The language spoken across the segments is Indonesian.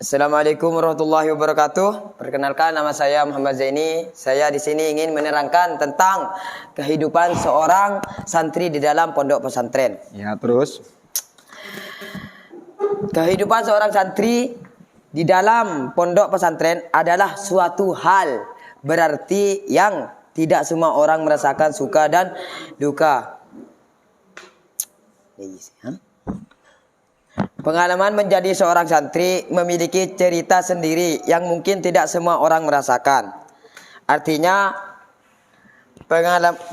Assalamualaikum warahmatullahi wabarakatuh. Perkenalkan, nama saya Muhammad Zaini. Saya di sini ingin menerangkan tentang kehidupan seorang santri di dalam pondok pesantren. Ya, terus. Kehidupan seorang santri di dalam pondok pesantren adalah suatu hal berarti yang tidak semua orang merasakan suka dan duka. Pengalaman menjadi seorang santri memiliki cerita sendiri yang mungkin tidak semua orang merasakan. Artinya,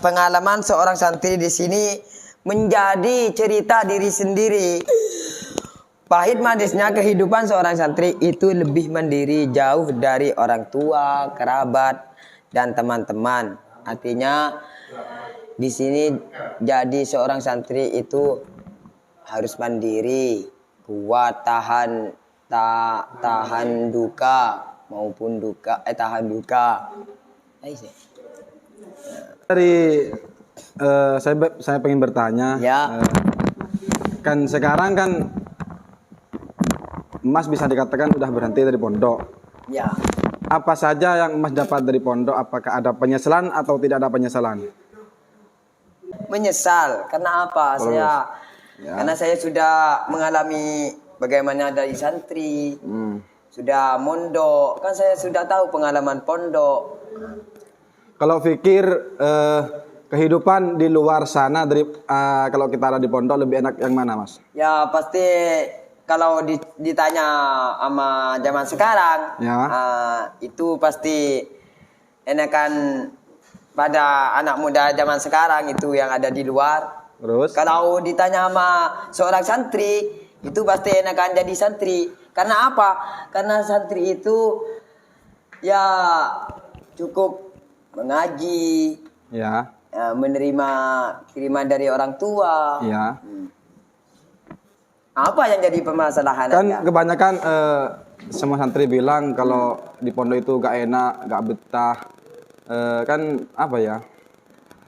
pengalaman seorang santri di sini menjadi cerita diri sendiri. Pahit manisnya kehidupan seorang santri itu lebih mandiri, jauh dari orang tua, kerabat, dan teman-teman. Artinya, di sini jadi seorang santri itu harus mandiri, kuat, tahan duka maupun tahan duka. Dari saya pengen bertanya, Ya. Kan sekarang kan Mas bisa dikatakan udah berhenti dari pondok. Ya. Apa saja yang Mas dapat dari pondok? Apakah ada penyesalan atau tidak ada penyesalan? Menyesal karena apa? Karena saya sudah mengalami bagaimana dari santri, sudah mondok, kan saya sudah tahu pengalaman pondok. Kalau pikir kehidupan di luar sana dari kalau kita ada di pondok lebih enak yang mana, Mas? Ya pasti kalau ditanya sama zaman sekarang, Ya. itu pasti enakan pada anak muda zaman sekarang itu yang ada di luar. Terus? Kalau ditanya sama seorang santri, itu pasti enakan jadi santri. Karena apa? Karena santri itu ya cukup mengaji, Ya. menerima kiriman dari orang tua. Ya. Apa yang jadi permasalahan? Kan Anda? kebanyakan semua santri bilang kalau di pondok itu gak enak, gak betah. Kan apa ya?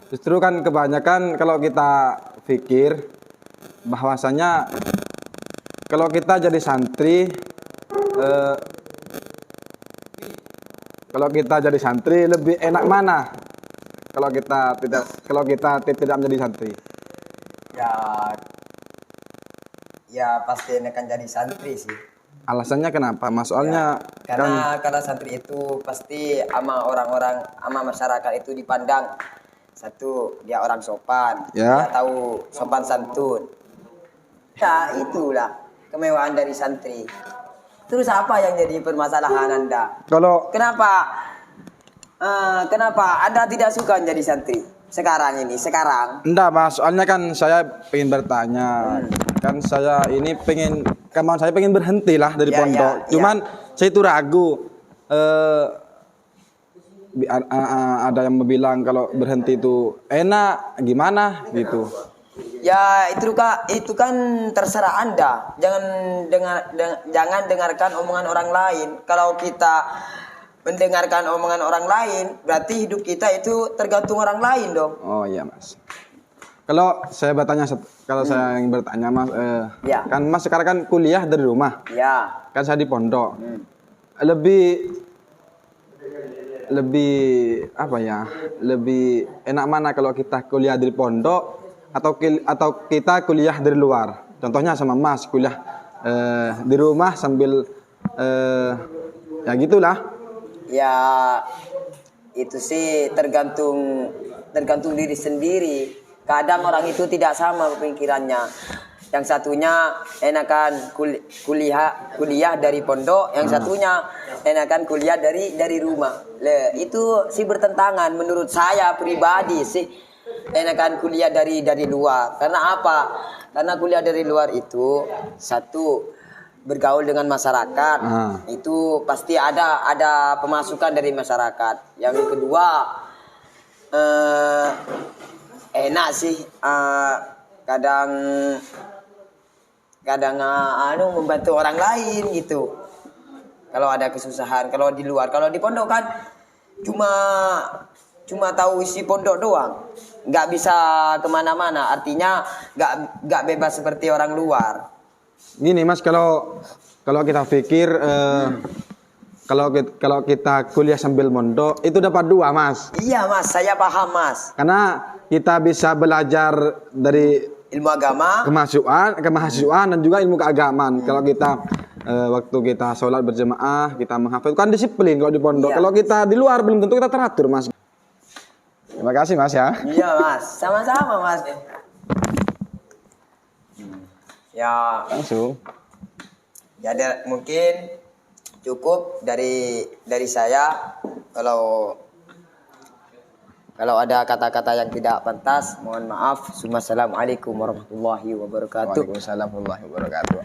Justru kan kebanyakan kalau kita pikir bahwasanya kalau kita jadi santri, lebih enak mana? Kalau kita tidak menjadi santri. Ya pasti akan jadi santri sih. Alasannya kenapa? Mas, soalnya Karena santri itu pasti sama orang-orang, sama masyarakat itu dipandang satu, dia orang sopan, Ya. dia tahu sopan santun. Ya itulah kemewahan dari santri. Terus apa yang jadi permasalahan Anda? kalau Kenapa Anda tidak suka menjadi santri sekarang? enggak, Mas, soalnya kan saya pengen bertanya. Kan saya ini pengen berhenti lah dari pondok. Cuman saya itu ragu. Ada yang bilang kalau berhenti itu enak, gimana gitu. Ya itu kan terserah Anda. Jangan dengarkan omongan orang lain. Kalau kita mendengarkan omongan orang lain, berarti hidup kita itu tergantung orang lain dong. Oh iya, Mas. Kalau saya ingin bertanya, Mas, kan Mas sekarang kan kuliah dari rumah. Ya. Kan saya di pondok. Lebih apa ya? Lebih enak mana kalau kita kuliah dari pondok atau kita kuliah dari luar? Contohnya sama Mas kuliah di rumah sambil ya gitulah. Ya itu sih tergantung diri sendiri. Kadang orang itu tidak sama pemikirannya. Yang satunya enakan kuliah dari pondok, yang satunya enakan kuliah dari rumah. Itu sih bertentangan menurut saya pribadi sih. Enakan kuliah dari luar. Karena apa? Karena kuliah dari luar itu satu, bergaul dengan masyarakat. Itu pasti ada pemasukan dari masyarakat. Yang kedua, enak sih, kadang membantu orang lain gitu. Kalau ada kesusahan, kalau di luar, kalau di pondok kan cuma tahu isi pondok doang, nggak bisa kemana-mana. Artinya nggak bebas seperti orang luar. Gini, Mas, kalau kalau kita pikir kalau kita kuliah sambil mondok itu dapat 2, Mas. Iya Mas, saya paham Mas. Karena kita bisa belajar dari Ilmu agama. kemahasiswaan dan juga ilmu keagamaan. Kalau kita waktu kita sholat berjamaah, kita menghafal kan disiplin kalau di pondok. Iya. Kalau kita di luar belum tentu kita teratur, Mas. Terima kasih, Mas ya. Iya Mas, sama-sama Mas. Ya, Langsung. jadi mungkin cukup dari saya. Kalau ada kata-kata yang tidak pantas, mohon maaf. Assalamualaikum warahmatullahi wabarakatuh. Waalaikumsalam warahmatullahi wabarakatuh.